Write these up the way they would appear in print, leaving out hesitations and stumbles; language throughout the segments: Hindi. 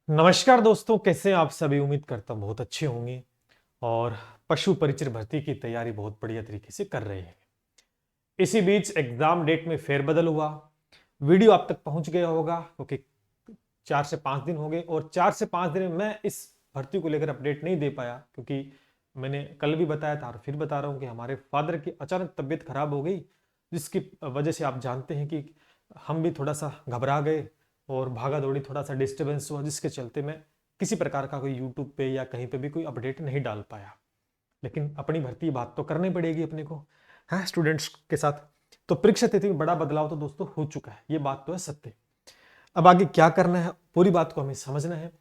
नमस्कार दोस्तों, कैसे हैं आप सभी। उम्मीद करता हूं बहुत अच्छे होंगे और पशु परिचर भर्ती की तैयारी बहुत बढ़िया तरीके से कर रहे हैं। इसी बीच एग्जाम डेट में फेरबदल हुआ। वीडियो आप तक पहुंच गया होगा क्योंकि 4 से 5 दिन हो गए और 4 से 5 दिन में मैं इस भर्ती को लेकर अपडेट नहीं दे पाया क्योंकि मैंने कल भी बताया था और फिर बता रहा हूं कि हमारे फादर की अचानक तबीयत खराब हो गई, जिसकी वजह से आप जानते हैं कि हम भी थोड़ा सा घबरा गए और भागा दौड़ी थोड़ा सा डिस्टर्बेंस हुआ, जिसके चलते मैं किसी प्रकार का कोई यूट्यूब पे या कहीं पे भी कोई अपडेट नहीं डाल पाया। लेकिन अपनी भर्ती बात तो करनी पड़ेगी अपने को, है स्टूडेंट्स के साथ। तो परीक्षा तिथि में बड़ा बदलाव तो दोस्तों हो चुका है, ये बात तो है सत्य। अब आगे क्या करना है, पूरी बात को हमें समझना है।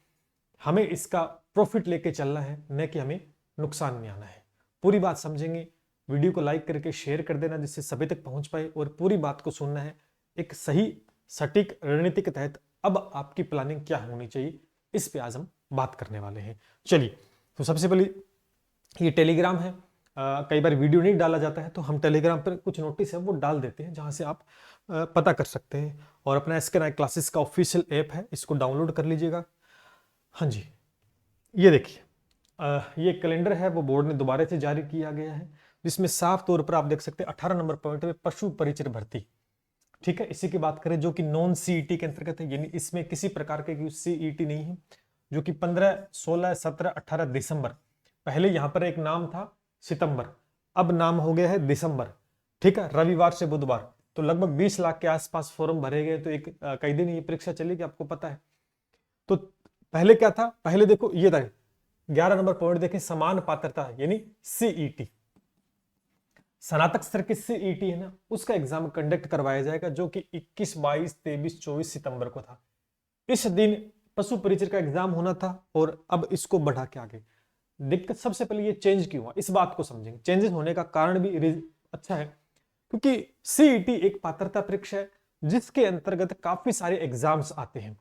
हमें इसका प्रॉफिट लेके चलना है, न कि हमें नुकसान में आना है। पूरी बात समझेंगे, वीडियो को लाइक करके शेयर कर देना जिससे सभी तक पहुंच पाए, और पूरी बात को सुनना है एक सही सटीक रणनीति के तहत। अब आपकी प्लानिंग क्या होनी चाहिए, इस पे आज हम बात करने वाले हैं। चलिए, तो सबसे पहले ये टेलीग्राम है। कई बार वीडियो नहीं डाला जाता है तो हम टेलीग्राम पर कुछ नोटिस है वो डाल देते हैं, जहां से आप पता कर सकते हैं। और अपना एसके क्लासेस का ऑफिशियल ऐप है, इसको डाउनलोड कर लीजिएगा। हाँ जी, ये देखिए, ये कैलेंडर है वो बोर्ड ने दोबारा से जारी किया गया है, जिसमें साफ तौर पर आप देख सकते हैं 18 नंबर पॉइंट में पशु परिचर भर्ती। ठीक है, इसी की बात करें जो कि नॉन सीईटी के अंतर्गत है, यानी इसमें किसी प्रकार के सीईटी नहीं है। जो कि 15, 16, 17, 18 दिसंबर, पहले यहां पर एक नाम था सितंबर, अब नाम हो गया है दिसंबर। ठीक है, रविवार से बुधवार, तो लगभग 20 लाख के आसपास फॉर्म भरे गए। तो एक कई दिन ये परीक्षा चलेगी, आपको पता है। तो पहले क्या था, पहले देखो ये था 11 नंबर पॉइंट देखें, समान पात्रता यानी सीईटी, स्नातक स्तर की सीईटी है ना, उसका एग्जाम कंडक्ट करवाया जाएगा, जो कि 21, 22, 23, 24 सितंबर को था। इस दिन पशु परिचर का एग्जाम होना था और अब इसको बढ़ा के आगे। दिक्कत सबसे पहले ये चेंज क्यों हुआ, इस बात को समझेंगे। चेंजेस होने का कारण भी अच्छा है, क्योंकि सीईटी एक पात्रता परीक्षा है जिसके अंतर्गत काफी सारे एग्जाम्स आते हैं।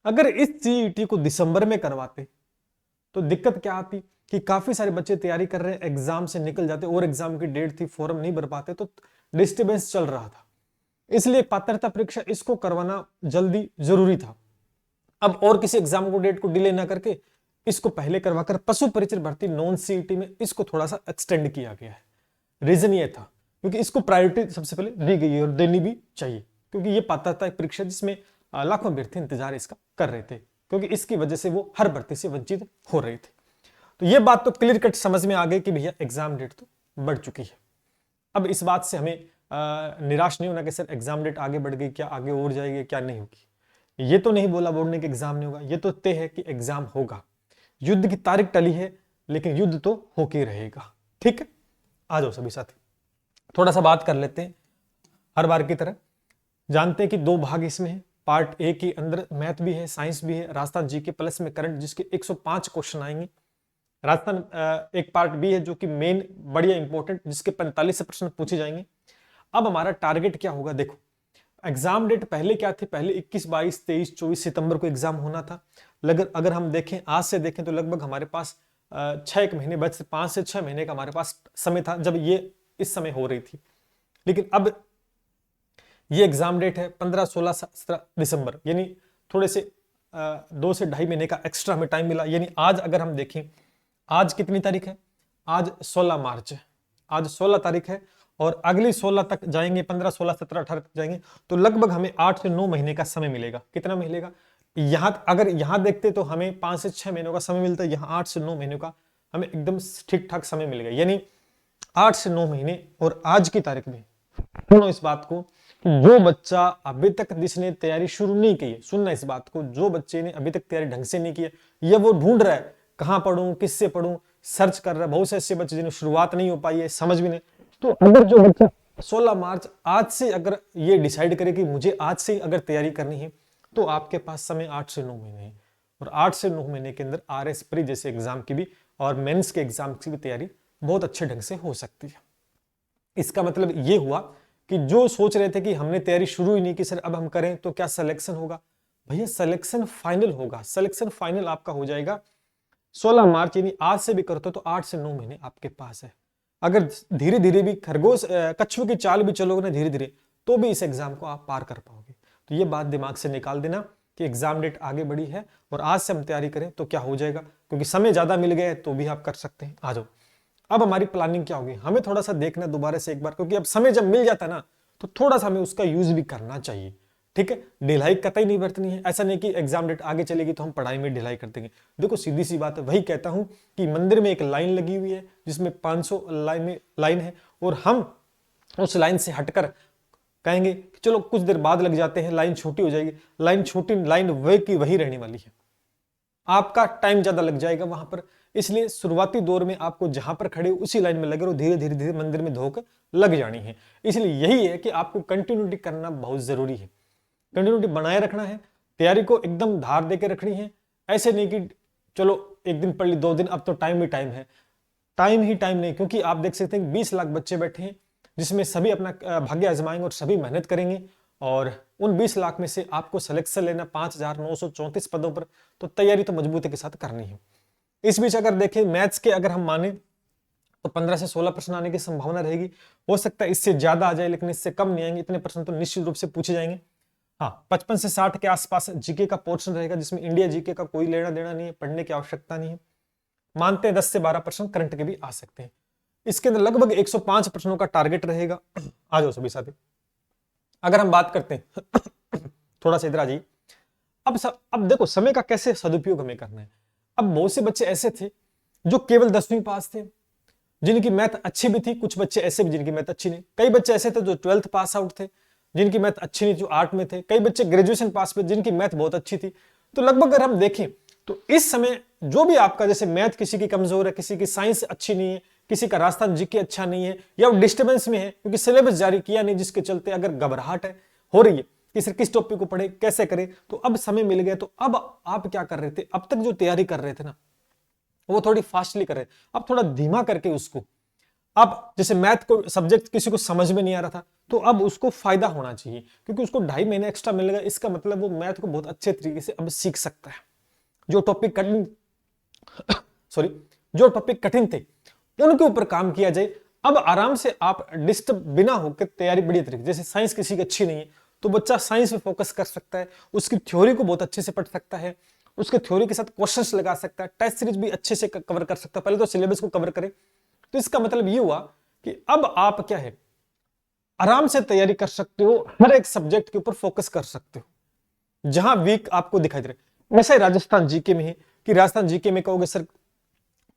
अगर इस सीईटी को दिसंबर में करवाते तो दिक्कत क्या आती कि काफी सारे बच्चे तैयारी कर रहे हैं, एग्जाम से निकल जाते और एग्जाम की डेट थी, फॉर्म नहीं भर पाते, तो डिस्टर्बेंस चल रहा था। इसलिए पात्रता परीक्षा इसको करवाना जल्दी जरूरी था। अब और किसी एग्जाम को डेट को डिले ना करके इसको पहले करवाकर पशु परिचर भर्ती नॉन सीईटी में इसको थोड़ा सा एक्सटेंड किया गया है। रीजन ये था क्योंकि इसको प्रायोरिटी सबसे पहले दी गई है और देनी भी चाहिए, क्योंकि ये पात्रता परीक्षा जिसमें लाखों अभ्यर्थी इंतजार इसका कर रहे थे, क्योंकि इसकी वजह से वो हर भर्ती से वंचित हो रहे थे। तो ये बात तो क्लियर कट समझ में आ गई कि भैया एग्जाम डेट तो बढ़ चुकी है। अब इस बात से हमें निराश नहीं होना कि सर एग्जाम डेट आगे बढ़ गई, क्या आगे और जाएगी, क्या नहीं होगी। ये तो नहीं बोला बोर्ड ने कि एग्जाम नहीं होगा, ये तो तय है कि एग्जाम होगा। युद्ध की तारीख टली है लेकिन युद्ध तो होके रहेगा। ठीक है, आ जाओ सभी साथी, थोड़ा सा बात कर लेते हैं। हर बार की तरह जानते हैं कि 2 भाग इसमें है। पार्ट ए के अंदर मैथ भी है, साइंस भी है, राजस्थान जीके प्लस में करंट, जिसके 105 क्वेश्चन आएंगे। राजस्थान एक पार्ट बी है जो कि मेन बढ़िया इंपॉर्टेंट, जिसके 45 प्रश्न पूछे जाएंगे। अब हमारा टारगेट क्या होगा, देखो एग्जाम डेट पहले क्या थी, पहले 21, 22, 23, 24 सितंबर को एग्जाम होना था। अगर हम देखें आज से देखें तो लगभग हमारे पास 6 महीने बच, 5 से 6 महीने का हमारे पास समय था जब ये इस समय हो रही थी। लेकिन अब ये एग्जाम डेट है 15, 16, 17 दिसंबर, यानी थोड़े से 2 से 2.5 महीने का एक्स्ट्रा हमें टाइम मिला। यानी आज अगर हम देखें, आज कितनी तारीख है, आज 16 मार्च है, आज 16 तारीख है और अगली 16 तक जाएंगे, 15, 16, 17, 18 तक जाएंगे, तो लगभग हमें 8 से 9 महीने का समय मिलेगा। कितना मिलेगा, अगर यहां देखते तो हमें 5 से 6 महीनों का समय मिलता है, यहां 8 से 9 महीनों का हमें एकदम ठीक ठाक समय मिलेगा। यानी 8 से 9 महीने। और आज की तारीख में सुनो इस बात को, जो बच्चा अभी तक जिसने तैयारी शुरू नहीं की है, सुनना इस बात को, जो बच्चे ने अभी तक तैयारी ढंग से नहीं की है या वो ढूंढ रहा है कहां पढ़ूं, किससे पढ़ूं, सर्च कर रहा है, बहुत से ऐसे बच्चे जिन्हें शुरुआत नहीं हो पाई है, समझ भी नहीं, तो अगर जो बच्चा 16 मार्च आज से अगर ये डिसाइड करे कि मुझे आज से अगर तैयारी करनी है, तो आपके पास समय 8 से 9 महीने है। और 8 से 9 महीने के अंदर आरएस प्री जैसे एग्जाम की भी और मेंस के एग्जाम की भी तैयारी बहुत अच्छे ढंग से हो सकती है। इसका मतलब ये हुआ कि जो सोच रहे थे कि हमने तैयारी शुरू ही नहीं की, सर अब हम करें तो क्या सिलेक्शन होगा, भैया सिलेक्शन फाइनल होगा। सिलेक्शन फाइनल आपका हो जाएगा 16 मार्च, यानी आज से भी करते तो 8 से 9 महीने आपके पास है। अगर धीरे धीरे भी खरगोश कछुए की चाल भी चलोगे ना धीरे धीरे, तो भी इस एग्जाम को आप पार कर पाओगे। तो ये बात दिमाग से निकाल देना कि एग्जाम डेट आगे बढ़ी है और आज से हम तैयारी करें तो क्या हो जाएगा, क्योंकि समय ज्यादा मिल गया है तो भी आप कर सकते हैं। आ जाओ, अब हमारी प्लानिंग क्या होगी, हमें थोड़ा सा देखना दोबारा से एक बार, क्योंकि अब समय जब मिल जाता है ना तो थोड़ा सा हमें उसका यूज भी करना चाहिए। ठीक है, ढिलाई कतई नहीं बरतनी है। ऐसा नहीं कि एग्जाम डेट आगे चलेगी तो हम पढ़ाई में ढिलाई कर देंगे। देखो सीधी सी बात है, वही कहता हूं कि मंदिर में एक लाइन लगी हुई है जिसमें 500 लाइन है, और हम उस लाइन से हटकर कहेंगे कि चलो कुछ देर बाद लग जाते हैं, लाइन छोटी हो जाएगी। लाइन छोटी, लाइन वही की वही रहने वाली है, आपका टाइम ज्यादा लग जाएगा वहां पर। इसलिए शुरुआती दौर में आपको जहां पर खड़े हो उसी लाइन में लगे रहो, धीरे धीरे धीरे मंदिर में धोख लग जानी है। इसलिए यही है कि आपको कंटिन्यूटी करना बहुत जरूरी है, कंटिन्यूटी बनाए रखना है, तैयारी को एकदम धार देके रखनी है। ऐसे नहीं कि चलो एक दिन पढ़ ली, 2 दिन, अब तो टाइम ही टाइम है। टाइम ही टाइम नहीं, क्योंकि आप देख सकते हैं 20 लाख बच्चे बैठे हैं जिसमें सभी अपना भाग्य आजमाएंगे और सभी मेहनत करेंगे, और उन 20 लाख में से आपको सिलेक्शन लेना 5,934 पदों पर, तो तैयारी तो मजबूती के साथ करनी है। इस बीच अगर देखें मैथ्स के, अगर हम माने तो 15 से 16 प्रश्न आने की संभावना रहेगी। हो सकता है इससे ज्यादा आ जाए, लेकिन इससे कम नहीं आएंगे। इतने प्रश्न तो निश्चित रूप से पूछे जाएंगे। हाँ, 55 से 60 के आसपास जीके का पोर्शन रहेगा, जिसमें इंडिया जीके का कोई लेना देना नहीं है, पढ़ने की आवश्यकता नहीं है। मानते हैं 10 से 12 प्रश्न करंट के भी आ सकते हैं। इसके अंदर लगभग 105 प्रश्नों का टारगेट रहेगा। आ जाओ सभी साथी, अगर हम बात करते हैं थोड़ा सा इधर आ जाइए। अब देखो समय का कैसे सदुपयोग हमें करना है। अब बहुत से बच्चे ऐसे थे जो केवल 10वीं पास थे, जिनकी मैथ अच्छी भी थी। कुछ बच्चे ऐसे भी जिनकी मैथ अच्छी नहीं। कई बच्चे ऐसे थे जो 12th पास आउट थे, जिनकी मैथ अच्छी नहीं, जो 8 में थे। कई बच्चे ग्रेजुएशन पास पे, जिनकी मैथ बहुत अच्छी थी। तो लगभग अगर हम देखें तो इस समय जो भी आपका, जैसे मैथ किसी की कमजोर है, किसी की साइंस अच्छी नहीं है, किसी का राजस्थान जीके अच्छा नहीं है, या वो डिस्टर्बेंस में है क्योंकि सिलेबस जारी किया नहीं, जिसके चलते अगर घबराहट है हो रही है कि सर किस टॉपिक को पढ़े, कैसे करें, तो अब समय मिल गया। तो अब आप क्या कर रहे थे, अब तक जो तैयारी कर रहे थे ना वो थोड़ी फास्टली कर रहे, अब थोड़ा धीमा करके उसको, अब जैसे मैथ को सब्जेक्ट किसी को समझ में नहीं आ रहा था तो अब उसको फायदा होना चाहिए, क्योंकि उसको 2.5 महीने एक्स्ट्रा मिलेगा। इसका मतलब वो मैथ को बहुत अच्छे तरीके से अब सीख सकता है। जो टॉपिक कठिन जो टॉपिक कठिन थे उनके ऊपर काम किया जाए। अब आराम से आप डिस्टर्ब बिना होकर तैयारी बढ़िया तरीके, जैसे साइंस किसी की अच्छी नहीं है तो बच्चा साइंस पे फोकस कर सकता है, उसकी थ्योरी को बहुत अच्छे से पढ़ सकता है, उसके थ्योरी के साथ क्वेश्चंस लगा सकता है, टेस्ट सीरीज भी अच्छे से कवर कर सकता है। पहले तो सिलेबस को कवर करे। तो इसका मतलब ये हुआ कि अब आप क्या है, आराम से तैयारी कर सकते हो, हर एक सब्जेक्ट के ऊपर फोकस कर सकते हो। जहां वीक आपको दिखाई दे रहे, वैसे राजस्थान जीके में है कि राजस्थान जीके में कहोगे सर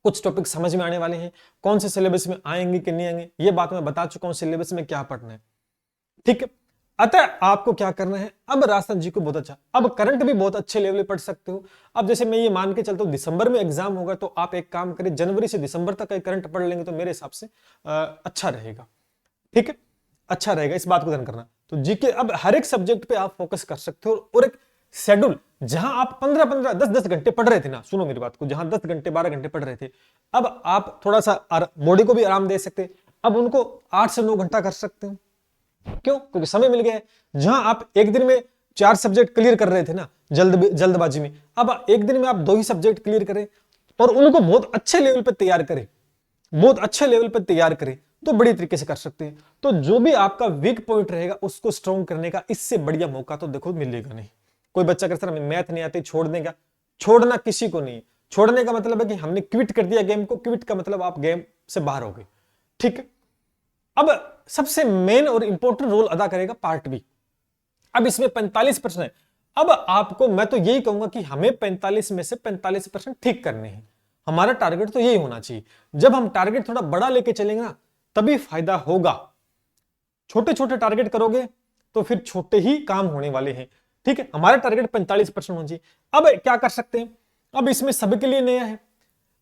कुछ टॉपिक समझ में आने वाले हैं, कौन से सिलेबस में आएंगे कि नहीं आएंगे, ये बात मैं बता चुका हूं, सिलेबस में क्या पढ़ना है। ठीक है, अतः आपको क्या करना है, अब राजस्थान जी को बहुत अच्छा, अब करंट भी बहुत अच्छे लेवल पे पढ़ सकते हो। अब जैसे मैं ये मान के चलता हूं दिसंबर में एग्जाम होगा, तो आप एक काम करें, जनवरी से दिसंबर तक करंट पढ़ लेंगे तो मेरे हिसाब से अच्छा रहेगा। ठीक है, अच्छा रहेगा, इस बात को ध्यान करना। तो जीके अब हर एक सब्जेक्ट पे आप फोकस कर सकते हो, और एक शेड्यूल, जहां आप 15-15 10-10 घंटे पढ़ रहे थे ना, सुनो मेरी बात को, जहां 10 घंटे 12 घंटे पढ़ रहे थे, अब आप थोड़ा सा बॉडी को भी आराम दे सकते, अब उनको 8 से 9 घंटा कर सकते हो। क्यों? क्योंकि समय मिल गया है। जहां आप एक दिन में 4 सब्जेक्ट क्लियर कर रहे थे ना जल्दबाजी में, अब एक दिन में आप 2 ही सब्जेक्ट क्लियर करें और उनको बहुत अच्छे लेवल पर तैयार करें, बहुत अच्छे लेवल पर तैयार करें, तो बड़ी तरीके से कर सकते हैं। तो जो भी आपका वीक पॉइंट रहेगा उसको स्ट्रॉन्ग करने का इससे बढ़िया मौका तो देखो मिलेगा नहीं। कोई बच्चा कहता है हमें मैथ नहीं आती, छोड़ देगा, छोड़ना किसी को नहीं। छोड़ने का मतलब है कि हमने क्विट कर दिया गेम को, क्विट का मतलब आप गेम से बाहर हो गए। ठीक है, अब सबसे मेन और इंपॉर्टेंट रोल अदा करेगा पार्ट बी। अब इसमें 45 प्रश्न है। अब आपको मैं तो यही कहूंगा कि हमें 45 में से 45 प्रश्न ठीक करने हैं। हमारा टारगेट तो यही होना चाहिए। जब हम टारगेट थोड़ा बड़ा लेके चलेंगे ना तभी फायदा होगा। छोटे छोटे टारगेट करोगे तो फिर छोटे ही काम होने वाले हैं। ठीक है, हमारा टारगेट 45 प्रश्न होना चाहिए। अब क्या कर सकते हैं, अब इसमें सबके लिए नया है।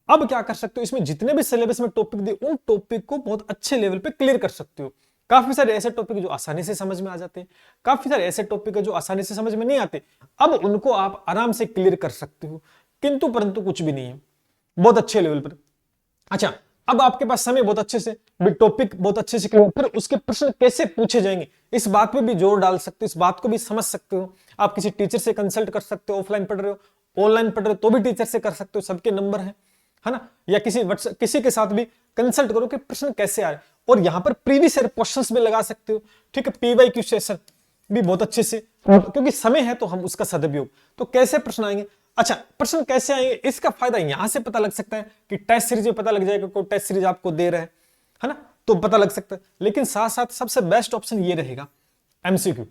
अब क्या कर सकते हो, इसमें जितने भी सिलेबस में टॉपिक दिए उन टॉपिक को बहुत अच्छे लेवल पे क्लियर कर सकते हो। काफी सारे ऐसे टॉपिक जो आसानी से समझ में आ जाते हैं, काफी सारे ऐसे टॉपिक है जो आसानी से समझ में नहीं आते, अब उनको आप आराम से क्लियर कर सकते हो। किंतु परंतु कुछ भी नहीं है, बहुत अच्छे लेवल पर। अच्छा, अब आपके पास समय बहुत अच्छे से, टॉपिक बहुत अच्छे से क्लियर, फिर उसके प्रश्न कैसे पूछे जाएंगे इस बात पे भी जोर डाल सकते हो, इस बात को भी समझ सकते हो। आप किसी टीचर से कंसल्ट कर सकते हो, ऑफलाइन पढ़ रहे हो ऑनलाइन पढ़ रहे हो तो भी टीचर से कर सकते हो, सबके नंबर है ना, या किसी के साथ भी कंसल्ट करो कि प्रश्न कैसे आए। और यहां पर प्रीवियस ईयर क्वेश्चंस भी लगा सकते हो। ठीक है, पीवाईक्यू सेशन, भी बहुत अच्छे से, क्योंकि समय है तो हम उसका सदुपयोग। तो कैसे प्रश्न आएंगे? अच्छा, प्रश्न कैसे आएंगे इसका फायदा यहां से पता लग सकता है कि टेस्ट सीरीज में पता लग जाएगा, कोई टेस्ट सीरीज आपको दे रहा है ना, तो पता लग सकता है। लेकिन साथ साथ सबसे बेस्ट ऑप्शन ये रहेगा एमसीक्यू।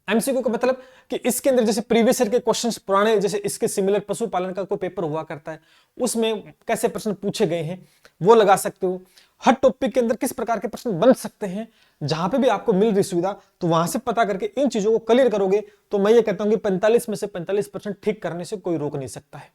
एमसीक्यू का मतलब कि इसके अंदर जैसे प्रीवियस ईयर के क्वेश्चंस पुराने, जैसे इसके सिमिलर पशुपालन का कोई पेपर हुआ करता है, उसमें कैसे प्रश्न पूछे गए हैं वो लगा सकते हो। हर टॉपिक के अंदर किस प्रकार के प्रश्न बन सकते हैं, जहां पे भी आपको मिल रही सुविधा, तो वहां से पता करके इन चीजों को क्लियर करोगे तो मैं ये कहता हूं कि 45 में से 45% ठीक करने से कोई रोक नहीं सकता है।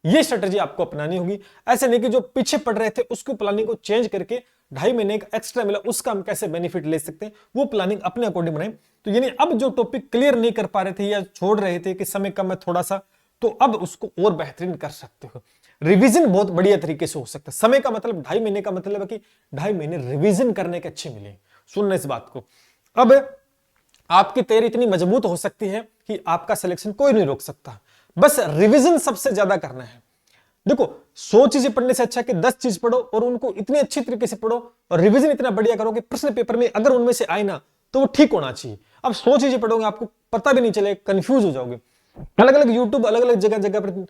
ये स्ट्रेटेजी आपको अपनानी होगी। ऐसे नहीं कि जो पीछे पड़ रहे थे उसको प्लानिंग को चेंज करके 2.5 महीने का एक्स्ट्रा मिला उसका हम कैसे बेनिफिट ले सकते हैं, वो प्लानिंग अपने अकॉर्डिंग बनाएं। तो यानी अब जो टॉपिक क्लियर नहीं कर पा रहे थे या छोड़ रहे थे कि समय कम है थोड़ा सा, तो अब उसको और बेहतरीन कर सकते हो। रिवीजन बहुत बढ़िया तरीके से हो सकता है। समय का मतलब 2.5 महीने का मतलब है कि 2.5 महीने रिवीजन करने के अच्छे मिले। सुनना इस बात को। अब आपकी तैयारी इतनी मजबूत हो सकती है कि आपका सिलेक्शन कोई नहीं रोक सकता। बस रिवीजन सबसे ज्यादा करना है। देखो 100 चीजें पढ़ने से अच्छा है कि 10 चीज पढ़ो और उनको इतने अच्छे तरीके से पढ़ो और रिवीजन इतना बढ़िया करो कि प्रश्न पेपर में अगर उनमें से आए ना तो वो ठीक होना चाहिए। अब 100 चीजें पढ़ोगे आपको पता भी नहीं चलेगा, कंफ्यूज हो जाओगे। अलग अलग यूट्यूब अलग अलग जगह जगह पर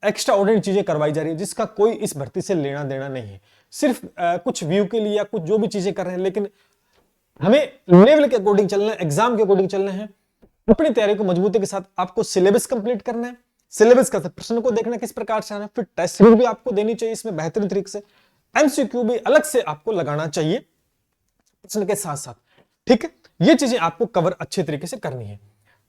एक्स्ट्रा ऑर्डिनरी चीजें करवाई जा रही है जिसका कोई इस भर्ती से लेना देना नहीं है। सिर्फ कुछ व्यू के लिए या कुछ जो भी चीजें कर रहे हैं, लेकिन हमें लेवल के अकॉर्डिंग चलना है, एग्जाम के अकॉर्डिंग चलना है। अपनी तैयारी को मजबूती के साथ आपको सिलेबस कंप्लीट करना है। सिलेबस का प्रश्न को देखना किस प्रकार से आना है, फिर टेस्ट सीरीज भी आपको देनी चाहिए इसमें बेहतरीन तरीके से। एमसीक्यू भी अलग से आपको लगाना चाहिए प्रश्न के साथ साथ। ठीक है, ये चीजें आपको कवर अच्छे तरीके से करनी है।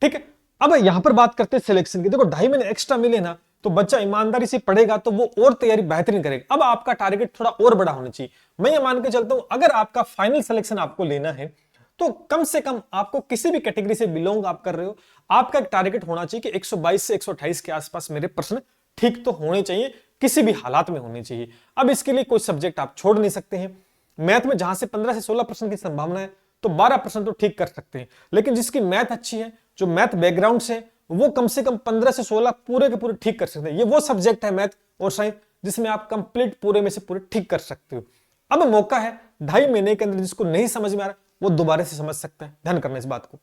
ठीक है, अब यहां पर बात करते हैं सिलेक्शन की। देखो 2.5 महीने एक्स्ट्रा मिले ना तो बच्चा ईमानदारी से पढ़ेगा तो वो और तैयारी बेहतरीन करेगा। अब आपका टारगेट थोड़ा और बड़ा होना चाहिए। मैं ये मान के चलता हूं अगर आपका फाइनल सिलेक्शन आपको लेना है तो कम से कम आपको किसी भी कैटेगरी से बिलोंग आप कर रहे हो, आपका एक टारगेट होना चाहिए कि 122 से 128 के आसपास मेरे प्रश्न ठीक तो होने चाहिए, किसी भी हालात में होने चाहिए। अब इसके लिए कोई सब्जेक्ट आप छोड़ नहीं सकते हैं। मैथ में जहां से 15 से 16 प्रश्न की संभावना है तो 12 प्रश्न तो ठीक कर सकते हैं, लेकिन जिसकी मैथ अच्छी है, जो मैथ बैकग्राउंड से, वो कम से कम 15 से 16 पूरे के पूरे ठीक कर सकते हैं। ये वो सब्जेक्ट है मैथ और साइंस जिसमें आप कंप्लीट पूरे में से पूरे ठीक कर सकते हो। अब मौका है 2.5 महीने के अंदर जिसको नहीं समझ में आ रहा वो दोबारा से समझ सकता है। ध्यान करना इस बात को।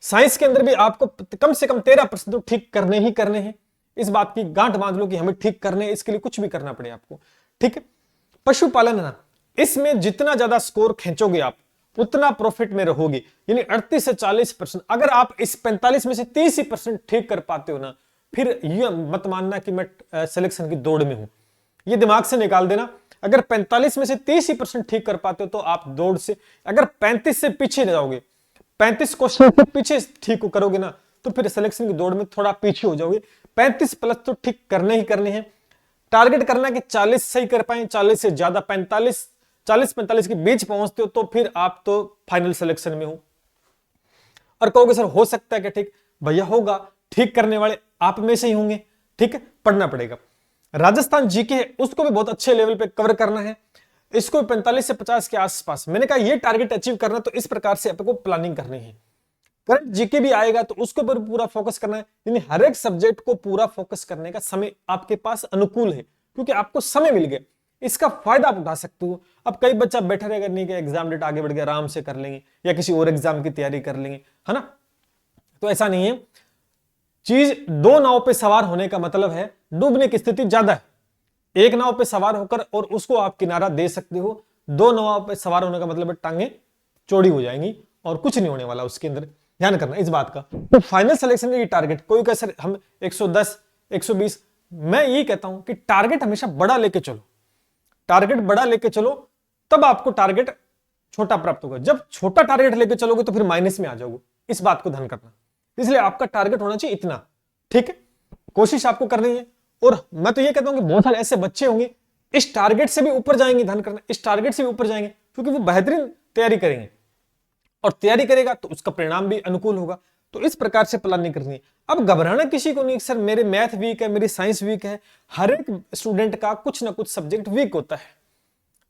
साइंस के अंदर भी आपको कम से कम 13 प्रश्न तो ठीक करने ही करने हैं। इस बात की गांठ बांध लो कि हमें ठीक करने हैं, इसके लिए कुछ भी करना पड़े आपको। ठीक है, पशुपालन है ना, इसमें जितना ज्यादा स्कोर खींचोगे आप उतना प्रॉफिट में रहोगे। यानी 38 से 40%। अगर आप इस 45 में से 30% ठीक कर पाते हो ना, फिर ये मत मानना कि मैं सिलेक्शन की दौड़ में हूं। ये दिमाग से निकाल देना। अगर 45 में से 30% ठीक कर पाते हो तो आप दौड़ से, अगर 35 से पीछे जाओगे, 35 क्वेश्चन से पीछे ठीक करोगे ना तो फिर सिलेक्शन की दौड़ में थोड़ा पीछे हो जाओगे। 35 प्लस तो ठीक करने ही करने हैं। टारगेट करना कि 40 सही कर पाए, 40 से ज्यादा 40-45 के बीच पहुंचते हो तो फिर आप तो फाइनल सिलेक्शन में हो। और कहोगे सर हो सकता है क्या? ठीक भैया होगा, ठीक करने वाले आप में से ही होंगे। ठीक है, पढ़ना पड़ेगा। राजस्थान जीके है उसको भी बहुत अच्छे लेवल पे कवर करना है, इसको 45 से 50 के आसपास। मैंने कहा ये टारगेट अचीव करना तो इस प्रकार से आपको प्लानिंग करनी है। करंट जीके भी आएगा तो उसके ऊपर पूरा फोकस करना है। यानी हर एक सब्जेक्ट को पूरा फोकस करने का समय आपके पास अनुकूल है क्योंकि आपको समय मिल गया, इसका फायदा आप उठा सकते हो। अब कई बच्चा बैठा रहेगा नहीं कि एग्जाम डेट आगे बढ़ गया आराम से कर लेंगे या किसी और एग्जाम की तैयारी कर लेंगे, है ना। तो ऐसा नहीं है। चीज दो नाव पे सवार होने का मतलब है डूबने की स्थिति ज्यादा है। एक नाव पे सवार होकर और उसको आप किनारा दे सकते हो, दो नाव पे सवार होने का मतलब है टांगे चौड़ी हो जाएंगी और कुछ नहीं होने वाला उसके अंदर। ध्यान करना इस बात का। तो फाइनल सिलेक्शन का ये टारगेट, कोई कहे सर हम 110 120, मैं यही कहता हूं कि टारगेट हमेशा बड़ा लेके चलो। टारगेट बड़ा लेके चलो तब आपको टारगेट छोटा प्राप्त होगा। जब छोटा टारगेट लेके चलोगे तो फिर माइनस में आ जाओगे। इस बात को ध्यान करना। इसलिए आपका टारगेट होना चाहिए इतना। ठीक है, कोशिश आपको करनी है। और मैं तो ये कहता हूं कि बहुत सारे ऐसे बच्चे होंगे इस टारगेट से भी ऊपर जाएंगे। ध्यान करना, इस टारगेट से भी ऊपर जाएंगे क्योंकि वो बेहतरीन तैयारी करेंगे और तैयारी करेगा तो उसका परिणाम भी अनुकूल होगा। तो इस प्रकार से प्लानिंग करनी है। अब घबराना किसी को नहीं, सर मेरे मैथ वीक है, मेरी साइंस वीक है। हर एक स्टूडेंट का कुछ ना कुछ सब्जेक्ट वीक होता है,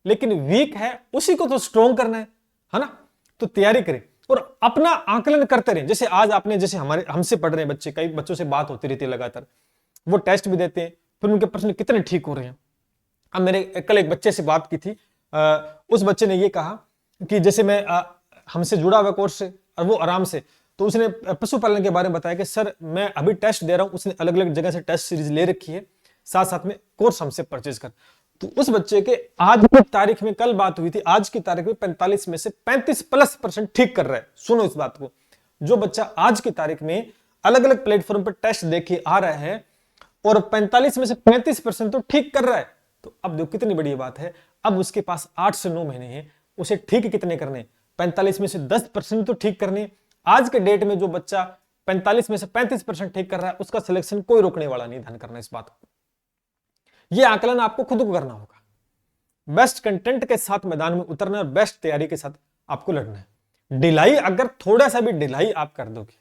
लेकिन वीक है उसी को तो स्ट्रॉन्ग करना है ना। तो तैयारी करें और अपना आकलन करते रहें। जैसे आज आपने, जैसे हमसे पढ़ रहे हैं बच्चे, कई बच्चों से बात होती रहती है लगातार, वो टेस्ट भी देते हैं, फिर उनके प्रश्न कितने ठीक हो रहे हैं। अब मेरे कल एक बच्चे से बात की थी, उस बच्चे ने ये कहा कि जैसे मैं हमसे जुड़ा हुआ कोर्स है और वो आराम से, तो उसने पशुपालन के बारे में बताया कि सर मैं अभी टेस्ट दे रहा हूं, उसने अलग अलग जगह से टेस्ट सीरीज ले रखी है, साथ साथ में कोर्स हमसे परचेज कर। तो उस बच्चे के आज की तारीख में, कल बात हुई थी, आज की तारीख में 45 में से 35+% ठीक कर रहा है। सुनो इस बात को, जो बच्चा आज की तारीख में अलग अलग प्लेटफॉर्म पर टेस्ट देके आ रहा है और 45 में से 35% तो ठीक कर रहा है, तो अब देखो कितनी बड़ी बात है। अब उसके पास 8 से 9 महीने हैं, उसे ठीक कितने करने, 45 में से 10% तो ठीक करने। आज के डेट में जो बच्चा 45 में से 35% ठीक कर रहा है, उसका सिलेक्शन कोई रोकने वाला नहीं। ध्यान करना इस बात को, यह आकलन आपको खुद को करना होगा। बेस्ट कंटेंट के साथ मैदान में उतरना है और बेस्ट तैयारी के साथ आपको लड़ना है। ढिलाई, अगर थोड़ा सा भी ढिलाई आप कर दोगे,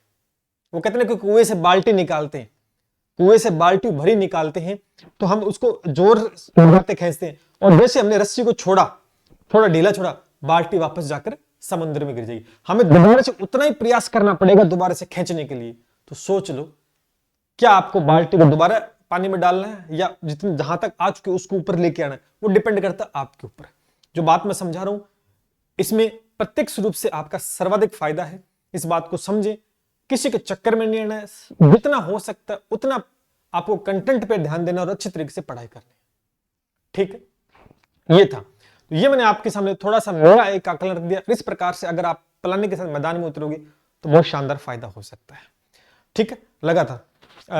वो कहते हैं कि कुएं से बाल्टी निकालते हैं, कुएं से बाल्टी भरी निकालते हैं, तो हम उसको जोर लगाते खींचते हैं, और जैसे हमने रस्सी को छोड़ा, थोड़ा ढीला छोड़ा, बाल्टी वापस जाकर समुद्र में गिर जाएगी। हमें दोबारा से उतना ही प्रयास करना पड़ेगा दोबारा से खींचने के लिए। तो सोच लो, क्या आपको बाल्टी को दोबारा पानी में डालना है या जितने जहां तक आ चुके उसको ऊपर लेके आना है, वो डिपेंड करता है आपके ऊपर। जो बात मैं समझा रहा हूं, इसमें प्रत्यक्ष रूप से आपका सर्वाधिक फायदा है। इस बात को समझे, किसी के चक्कर में नहीं आना है, जितना हो सकता है उतना आपको कंटेंट पे ध्यान देना और अच्छी तरीके से पढ़ाई करनी है। ठीक है, ये था। तो ये मैंने आपके सामने थोड़ा सा नया एक आकलन रख दिया। इस प्रकार से अगर आप प्लानिंग के साथ मैदान में उतरोगे तो बहुत शानदार फायदा हो सकता है। ठीक है, लगा था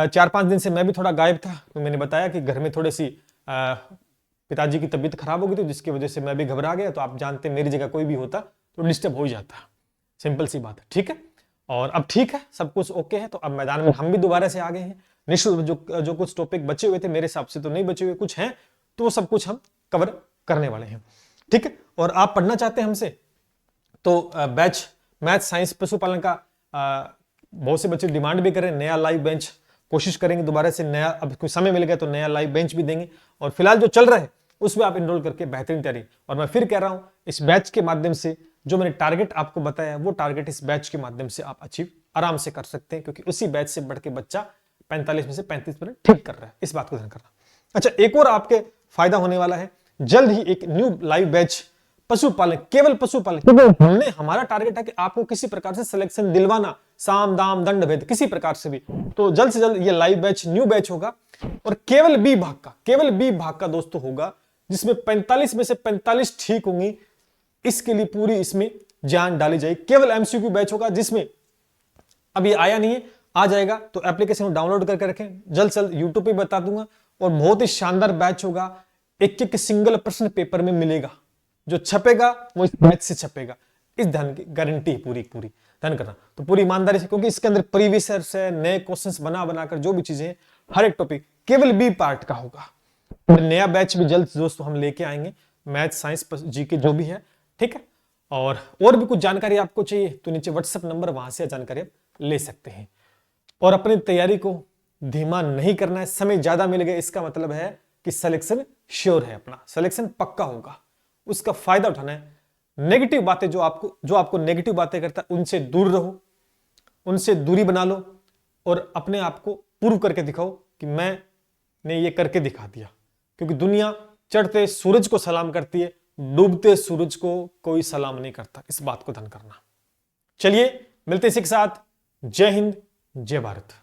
4-5 दिन से मैं भी थोड़ा गायब था, तो मैंने बताया कि घर में थोड़ी सी पिताजी की तबीयत खराब हो गई थी, जिसकी वजह से मैं भी घबरा गया। तो आप जानते हैं मेरी जगह कोई भी होता तो डिस्टर्ब हो ही जाता, सिंपल सी बात है। ठीक है, और अब ठीक है, सब कुछ ओके है। तो अब मैदान में हम भी दोबारा से आ गए हैं। निश्चित जो कुछ टॉपिक बचे हुए थे, मेरे हिसाब से तो नहीं बचे हुए, कुछ हैं, तो वो सब कुछ हम कवर करने वाले हैं। ठीक है, और आप पढ़ना चाहते हैं हमसे तो बैच मैथ साइंस पशुपालन का बहुत से बच्चे डिमांड भी करें, नया लाइव बेंच कोशिश करेंगे दोबारा से, नया अब कोई समय मिल गया तो नया लाइव बेंच भी देंगे। और फिलहाल जो चल रहा है उसमें आप इनरोल करके बेहतरीन तैयारी। और मैं फिर कह रहा हूं, इस बैच के माध्यम से जो मैंने टारगेट आपको बताया, वो टारगेट इस बैच के माध्यम से आप अचीव आराम से कर सकते हैं, क्योंकि उसी बैच से बढ़ के बच्चा 45 में से 35% ठीक कर रहा है। इस बात को ध्यान करना। अच्छा, एक और आपके फायदा होने वाला है, जल्द ही एक न्यू लाइव बैच पशुपालन, केवल पशुपालन। हमने हमारा टारगेट है कि आपको किसी प्रकार से सिलेक्शन दिलवाना, साम दाम दंड भेद किसी प्रकार से भी। तो जल्द से जल्द ये लाइव बैच, न्यू बैच होगा, और केवल बी भाग का दोस्तों होगा, जिसमें 45 में से 45 ठीक होंगी। इसके लिए पूरी इसमें जान डाली जाएगी। केवल एमसीक्यू बैच होगा, जिसमें अब ये आया नहीं है, आ जाएगा, तो एप्लीकेशन डाउनलोड करके रखें, जल्द से जल्द यूट्यूब पे बता दूंगा। और बहुत ही शानदार बैच होगा, एक सिंगल प्रश्न पेपर में मिलेगा, जो छपेगा वो इस बैच से छपेगा, इस ध्यान की गारंटी पूरी ध्यान करना। तो पूरी ईमानदारी से, क्योंकि इसके अंदर प्रीवियस है, नए क्वेश्चंस बनाकर जो भी चीजें, हर एक टॉपिक केवल बी पार्ट का होगा। नया बैच भी जल्द दोस्तों हम लेके आएंगे, मैथ साइंस जीके जो भी है। ठीक है, और भी कुछ जानकारी आपको चाहिए तो नीचे व्हाट्सएप नंबर, वहां से जानकारी आप ले सकते हैं। और अपनी तैयारी को धीमा नहीं करना है। समय ज्यादा मिल गया, इसका मतलब है कि सिलेक्शन श्योर है, अपना सिलेक्शन पक्का होगा, उसका फायदा उठाना है। नेगेटिव बातें जो आपको नेगेटिव बातें करता है, उनसे दूर रहो, उनसे दूरी बना लो, और अपने आप को प्रूव करके दिखाओ कि मैंने ये करके दिखा दिया। क्योंकि दुनिया चढ़ते सूरज को सलाम करती है, डूबते सूरज को कोई सलाम नहीं करता। इस बात को ध्यान करना। चलिए मिलते इसी के साथ। जय हिंद, जय भारत।